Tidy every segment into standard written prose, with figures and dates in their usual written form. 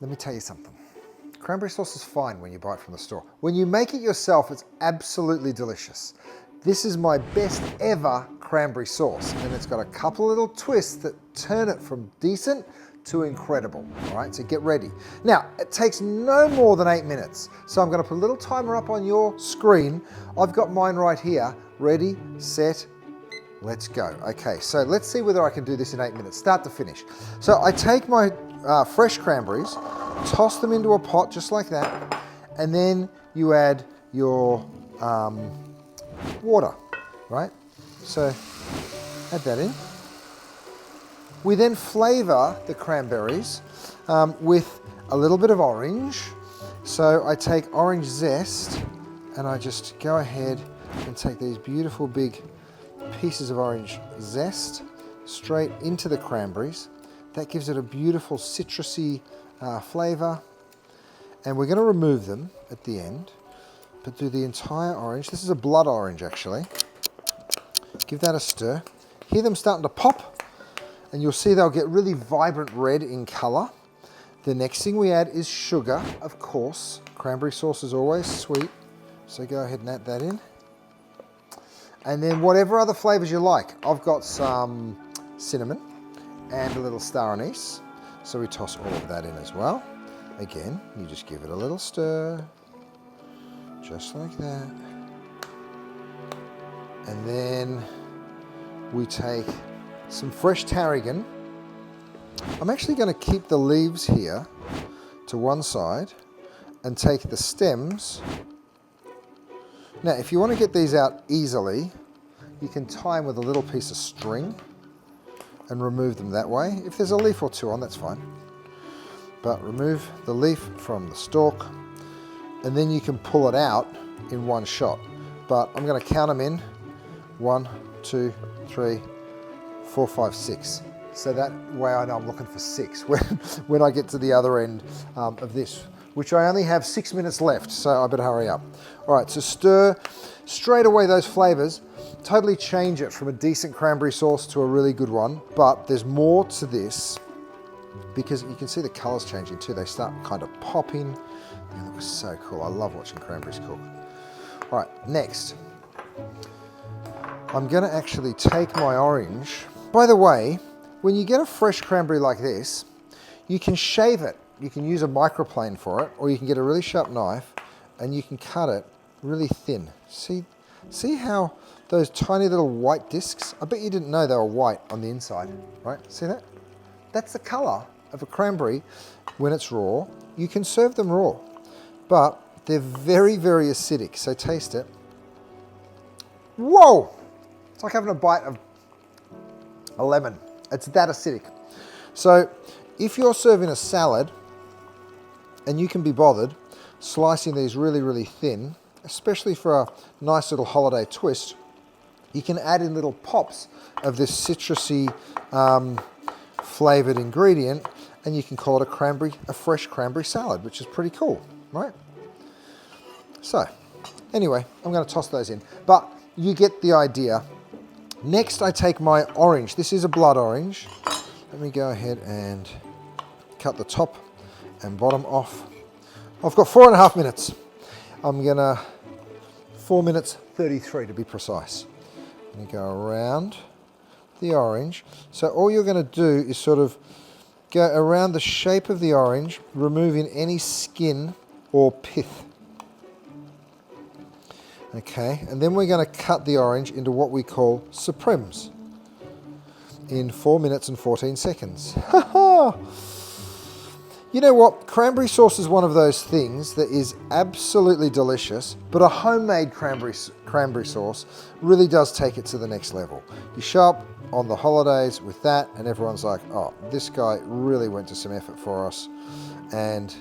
let me tell you something. Cranberry sauce is fine when you buy it from the store. When you make it yourself, it's absolutely delicious. This is my best ever cranberry sauce, and it's got a couple little twists that turn it from decent to incredible. All right, so get ready. Now, it takes no more than 8 minutes. So I'm gonna put a little timer up on your screen. I've got mine right here. Ready, set, let's go. Okay, so let's see whether I can do this in 8 minutes, start to finish. So I take my fresh cranberries, toss them into a pot just like that, and then you add your water, right? So add that in. We then flavor the cranberries with a little bit of orange. So I take orange zest and I just go ahead and take these beautiful big pieces of orange zest straight into the cranberries. That gives it a beautiful citrusy flavor. And we're going to remove them at the end, but do the entire orange. This is a blood orange actually. Give that a stir. Hear them starting to pop, and you'll see they'll get really vibrant red in color. The next thing we add is sugar, of course. Cranberry sauce is always sweet, so go ahead and add that in. And then whatever other flavors you like. I've got some cinnamon and a little star anise, so we toss all of that in as well. Again, you just give it a little stir, just like that. And then we take some fresh tarragon. I'm actually going to keep the leaves here to one side and take the stems. Now, if you want to get these out easily, you can tie them with a little piece of string and remove them that way. If there's a leaf or two on, that's fine. But remove the leaf from the stalk, and then you can pull it out in one shot. But I'm going to count them in. 1, 2, 3, 4, 5, 6. So that way I know I'm looking for 6 when I get to the other end of this, which I only have 6 minutes left, so I better hurry up. All right, so stir straight away those flavors, totally change it from a decent cranberry sauce to a really good one, but there's more to this because you can see the colors changing too. They start kind of popping. They look so cool. I love watching cranberries cook. All right, next. I'm gonna actually take my orange. By the way, when you get a fresh cranberry like this, you can shave it. You can use a microplane for it, or you can get a really sharp knife and you can cut it really thin. See how those tiny little white discs? I bet you didn't know they were white on the inside, right? See that? That's the color of a cranberry when it's raw. You can serve them raw, but they're very, very acidic, so taste it. Whoa! It's like having a bite of a lemon. It's that acidic. So if you're serving a salad and you can be bothered slicing these really, really thin, especially for a nice little holiday twist, you can add in little pops of this citrusy flavored ingredient, and you can call it a fresh cranberry salad, which is pretty cool, right? So anyway, I'm going to toss those in, but you get the idea. Next, I take my orange. This is a blood orange. Let me go ahead and cut the top and bottom off. I've got 4.5 minutes. I'm gonna 4 minutes 33 to be precise. I'm gonna go around the orange. So all you're gonna do is sort of go around the shape of the orange, removing any skin or pith. Okay, and then we're going to cut the orange into what we call supremes in 4 minutes and 14 seconds. You know what? Cranberry sauce is one of those things that is absolutely delicious, but a homemade cranberry sauce really does take it to the next level. You show up on the holidays with that, and everyone's like, oh, this guy really went to some effort for us. And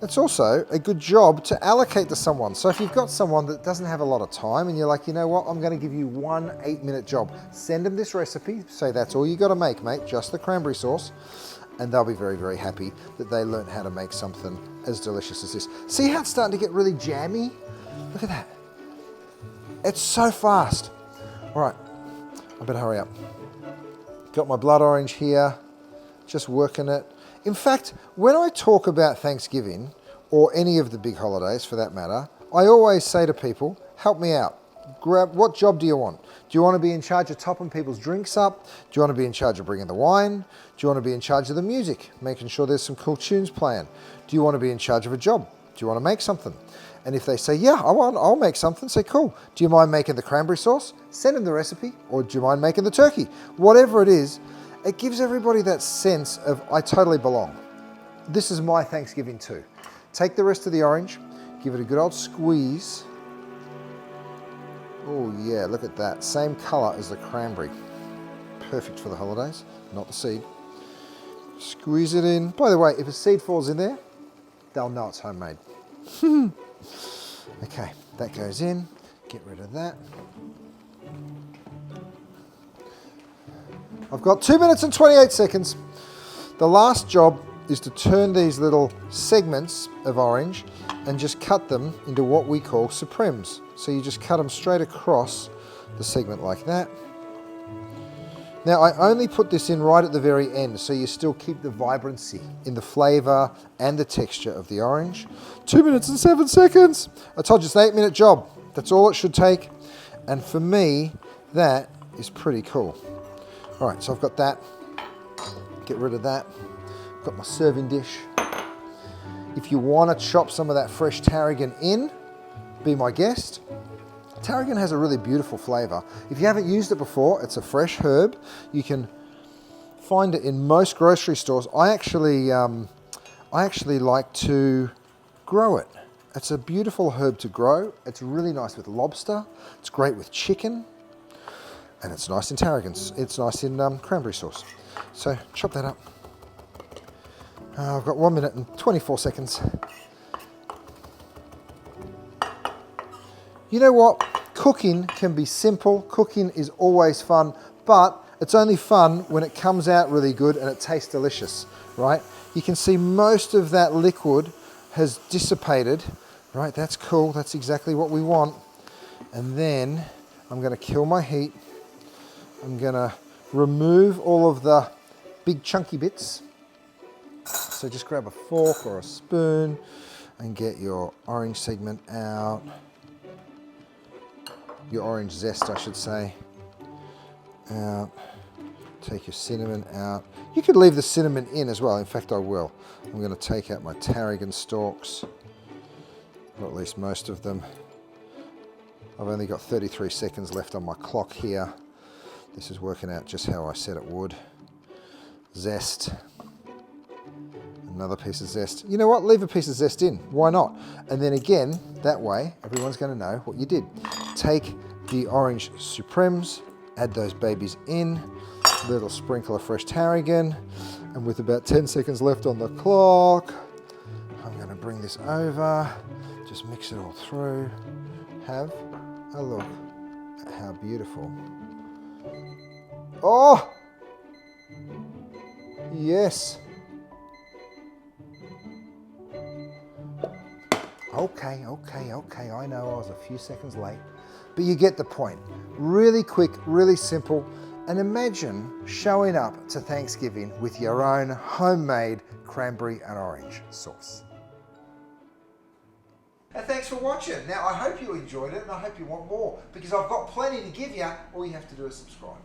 it's also a good job to allocate to someone. So if you've got someone that doesn't have a lot of time and you're like, you know what, I'm going to give you one 8-minute job. Send them this recipe. Say that's all you got to make, mate, just the cranberry sauce. And they'll be very, very happy that they learned how to make something as delicious as this. See how it's starting to get really jammy? Look at that. It's so fast. All right, I better hurry up. Got my blood orange here, just working it. In fact, when I talk about Thanksgiving, or any of the big holidays for that matter, I always say to people, help me out. What job do you want? Do you want to be in charge of topping people's drinks up? Do you want to be in charge of bringing the wine? Do you want to be in charge of the music, making sure there's some cool tunes playing? Do you want to be in charge of a job? Do you want to make something? And if they say, yeah, I'll make something, say, cool. Do you mind making the cranberry sauce? Send them the recipe. Or do you mind making the turkey? Whatever it is, it gives everybody that sense of, I totally belong. This is my Thanksgiving too. Take the rest of the orange, give it a good old squeeze. Oh yeah, look at that. Same color as the cranberry. Perfect for the holidays, not the seed. Squeeze it in. By the way, if a seed falls in there, they'll know it's homemade. Okay, that goes in. Get rid of that. I've got 2 minutes and 28 seconds. The last job is to turn these little segments of orange and just cut them into what we call sprigs. So you just cut them straight across the segment like that. Now I only put this in right at the very end so you still keep the vibrancy in the flavour and the texture of the orange. 2 minutes and 7 seconds. I told you it's an 8-minute job. That's all it should take. And for me, that is pretty cool. All right, so I've got that. Get rid of that. Got my serving dish. If you want to chop some of that fresh tarragon in, be my guest. Tarragon has a really beautiful flavour. If you haven't used it before, it's a fresh herb. You can find it in most grocery stores. I actually like to grow it. It's a beautiful herb to grow. It's really nice with lobster. It's great with chicken. And it's nice in tarragon. It's nice in cranberry sauce. So chop that up. I've got 1 minute and 24 seconds. You know what? Cooking can be simple. Cooking is always fun, but it's only fun when it comes out really good and it tastes delicious, right? You can see most of that liquid has dissipated, right? That's cool. That's exactly what we want. And then I'm going to kill my heat. I'm going to remove all of the big chunky bits. So just grab a fork or a spoon and get your orange segment out. Your orange zest, I should say, out. Take your cinnamon out. You could leave the cinnamon in as well. In fact, I will. I'm going to take out my tarragon stalks, or at least most of them. I've only got 33 seconds left on my clock here. This is working out just how I said it would. Zest. Another piece of zest. You know what? Leave a piece of zest in. Why not? And then again, that way, everyone's going to know what you did. Take the orange sprigs, add those babies in, a little sprinkle of fresh tarragon, and with about 10 seconds left on the clock, I'm going to bring this over, just mix it all through. Have a look at how beautiful. Oh! Yes. Okay, I know I was a few seconds late, but you get the point. Really quick, really simple, and imagine showing up to Thanksgiving with your own homemade cranberry and orange sauce. And thanks for watching. Now, I hope you enjoyed it, and I hope you want more, because I've got plenty to give you. All you have to do is subscribe.